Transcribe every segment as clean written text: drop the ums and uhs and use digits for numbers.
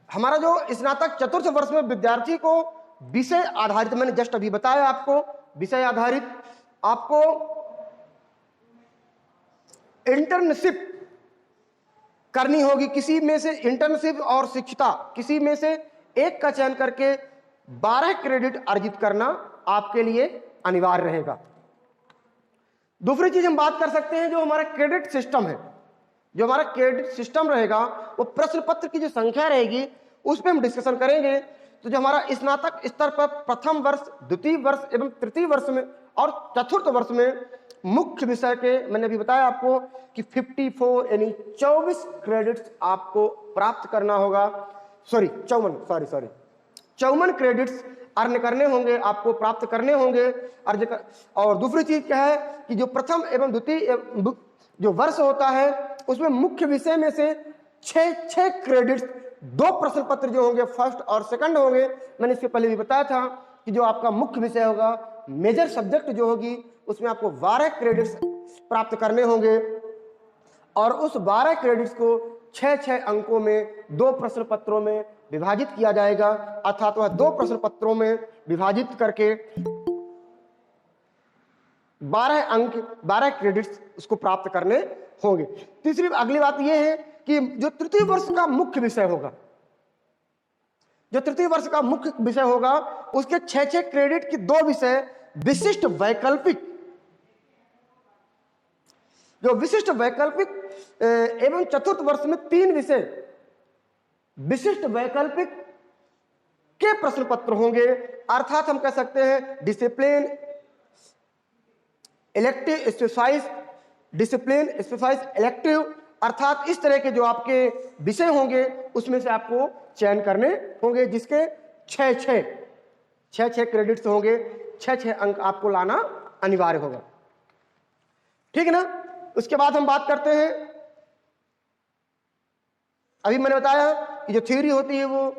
हमारा जो स्नातक चतुर्थ वर्ष में विद्यार्थी को विषय आधारित, मैंने जस्ट अभी बताया आपको, विषय आधारित आपको इंटर्नशिप करनी होगी। किसी में से इंटर्नशिप और शिक्षता किसी में से एक का चयन करके 12 क्रेडिट अर्जित करना आपके लिए अनिवार्य रहेगा। दूसरी चीज हम बात कर सकते हैं, जो हमारा क्रेडिट सिस्टम है, जो हमारा क्रेडिट सिस्टम रहेगा वो प्रश्न पत्र की जो संख्या रहेगी उस पर हम डिस्कशन करेंगे। तो जो हमारा स्नातक स्तर पर प्रथम वर्ष, द्वितीय वर्ष एवं तृतीय वर्ष में और चतुर्थ वर्ष में मुख्य विषय के, मैंने अभी बताया आपको कि 54 यानी 24 क्रेडिट्स आपको प्राप्त करना होगा। 54 क्रेडिट्स अर्न करने होंगे, आपको प्राप्त करने होंगे। और दूसरी चीज क्या है कि जो प्रथम एवं द्वितीय जो वर्ष होता है उसमें मुख्य विषय में से 6 क्रेडिट्स, 2 प्रश्न पत्र जो होंगे फर्स्ट और सेकंड होंगे। मैंने इसके पहले भी बताया था कि जो आपका मुख्य विषय होगा, मेजर सब्जेक्ट जो होगी, उसमें आपको 12 क्रेडिट्स प्राप्त करने होंगे और उस 12 क्रेडिट्स को 6 अंकों में 2 प्रश्न पत्रों में विभाजित किया जाएगा, अर्थात वह 2 प्रश्न पत्रों में विभाजित करके 12 अंक, 12 क्रेडिट्स उसको प्राप्त करने होंगे। तीसरी अगली बात यह है कि जो तृतीय वर्ष का मुख्य विषय होगा, जो तृतीय वर्ष का मुख्य विषय होगा, उसके 6 क्रेडिट की 2 विषय विशिष्ट वैकल्पिक, जो विशिष्ट वैकल्पिक एवं चतुर्थ वर्ष में 3 विषय विशिष्ट वैकल्पिक के प्रश्न पत्र होंगे। अर्थात हम कह सकते हैं discipline, elective, specialize, discipline, specialize, elective, अर्थात इस तरह के जो आपके विषय होंगे उसमें से आपको चयन करने होंगे, जिसके 6 क्रेडिट्स होंगे, 6 अंक आपको लाना अनिवार्य होगा। ठीक है ना। उसके बाद हम बात करते हैं, अभी मैंने बताया कि जो थ्योरी होती है वो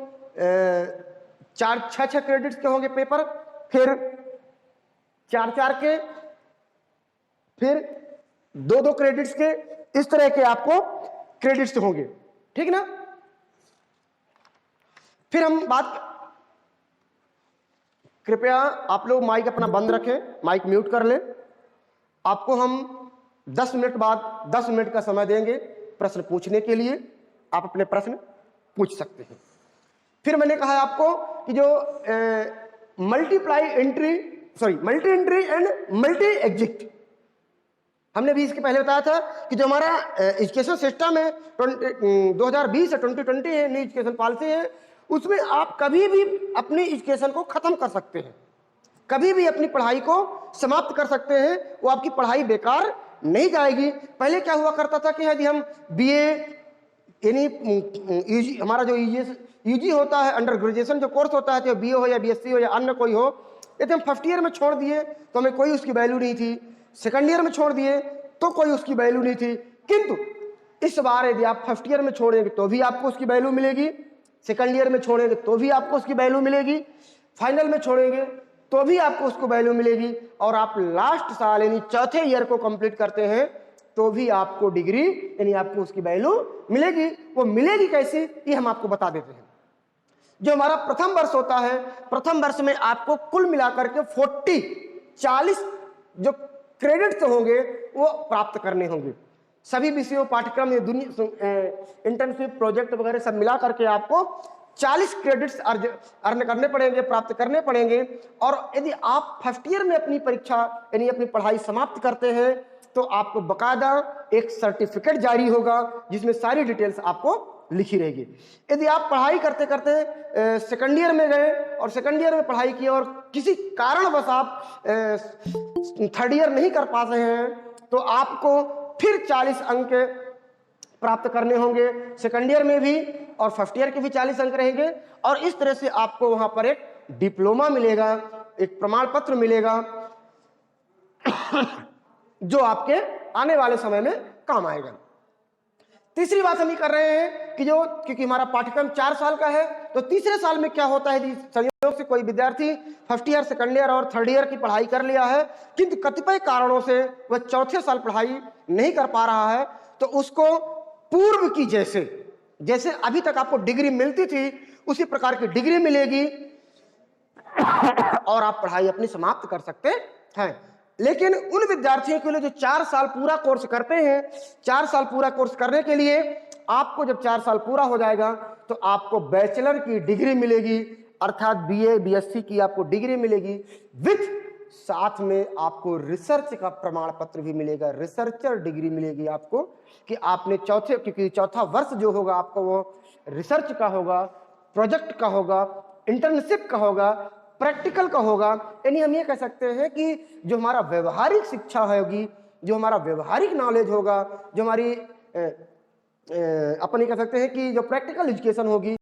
6 क्रेडिट्स के होंगे पेपर, फिर 4 के, फिर 2 क्रेडिट्स के, इस तरह के आपको क्रेडिट्स होंगे। ठीक ना। फिर हम बात, कृपया आप लोग माइक अपना बंद रखें, माइक म्यूट कर लें। आपको हम 10 मिनट बाद 10 मिनट का समय देंगे प्रश्न पूछने के लिए, आप अपने प्रश्न पूछ सकते हैं। फिर मैंने कहा आपको कि जो multi entry and multi exit, हमने भी इसके पहले बताया था कि जो हमारा एजुकेशन सिस्टम है 2020 से 2020 है, न्यू एजुकेशन पॉलिसी है, उसमें आप कभी भी अपनी एजुकेशन को खत्म कर सकते हैं, कभी भी अपनी पढ़ाई को समाप्त कर सकते हैं, वो आपकी पढ़ाई बेकार नहीं जाएगी। पहले क्या हुआ करता था कि यदि हम बीए यानी यूजी, हमारा जो यूजी होता है, अंडर ग्रेजुएशन जो कोर्स होता है, चाहे बीए हो या बीएससी हो या अन्य कोई हो, यदि हम फर्स्ट ईयर में छोड़ दिए तो हमें कोई उसकी वैल्यू नहीं थी, सेकंड ईयर में छोड़ दिए तो कोई उसकी वैल्यू नहीं थी। किंतु इस बार यदि आप फर्स्ट ईयर में छोड़ेंगे तो भी आपको उसकी वैल्यू मिलेगी, सेकंड ईयर में छोड़ेंगे तो भी आपको उसकी वैल्यू मिलेगी, फाइनल में छोड़ेंगे तो भी आपको उसको वैल्यू मिलेगी, और आप लास्ट साल यानी चौथे ईयर को कंप्लीट करते हैं तो भी आपको डिग्री यानी आपको उसकी वैल्यू मिलेगी। वो मिलेगी कैसे, ये हम आपको बता देते हैं। जो हमारा प्रथम वर्ष होता है, प्रथम वर्ष में आपको कुल मिलाकर के 40 जो क्रेडिट्स होंगे वो प्राप्त करने होंगे। सभी विषयों, पाठ्यक्रम, इंटर्नशिप, प्रोजेक्ट वगैरह सब मिला करके आपको 40 क्रेडिट्स अर्न करने पड़ेंगे, प्राप्त करने पड़ेंगे। और यदि आप फर्स्ट ईयर में अपनी परीक्षा यानी अपनी पढ़ाई समाप्त करते हैं तो आपको बकायदा एक सर्टिफिकेट जारी होगा जिसमें सारी डिटेल्स आपको लिखी रहेगी। यदि आप पढ़ाई करते करते सेकंड ईयर में गए और सेकंड ईयर में पढ़ाई की और किसी कारणवश आप थर्ड ईयर नहीं कर पा रहे हैं तो आपको फिर 40 अंक प्राप्त करने होंगे, सेकंड ईयर में भी, और फर्स्ट ईयर के भी 40 अंक रहेंगे। और इस तरह से आपको वहां पर एक डिप्लोमा मिलेगा, एक प्रमाण पत्र मिलेगा जो आपके आने वाले समय में काम आएगा। तीसरी बात हम ये कर रहे हैं कि जो, क्योंकि हमारा पाठ्यक्रम 4 साल का है, तो तीसरे साल में क्या होता है, संयोग से कोई विद्यार्थी फर्स्ट ईयर, सेकंड ईयर और थर्ड ईयर की पढ़ाई कर लिया है, किंतु कतिपय कारणों से वह चौथे साल पढ़ाई नहीं कर पा रहा है, तो उसको पूर्व की जैसे जैसे अभी तक आपको डिग्री मिलती थी उसी प्रकार की डिग्री मिलेगी और आप पढ़ाई अपनी समाप्त कर सकते हैं। लेकिन उन विद्यार्थियों के लिए जो 4 साल पूरा कोर्स करते हैं, 4 साल पूरा कोर्स करने के लिए आपको जब 4 साल पूरा हो जाएगा तो आपको बैचलर की डिग्री मिलेगी, अर्थात बीए बीएससी की आपको डिग्री मिलेगी, विथ साथ में आपको रिसर्च का प्रमाण पत्र भी मिलेगा, रिसर्चर डिग्री मिलेगी आपको कि आपने क्योंकि चौथा वर्ष जो होगा आपको वो रिसर्च का होगा, प्रोजेक्ट का होगा, इंटर्नशिप का होगा, प्रैक्टिकल का होगा। यानी हम ये कह सकते हैं कि जो हमारा व्यवहारिक शिक्षा होगी, जो हमारा व्यवहारिक नॉलेज होगा, जो हमारी अपन ये कह सकते हैं कि जो प्रैक्टिकल एजुकेशन होगी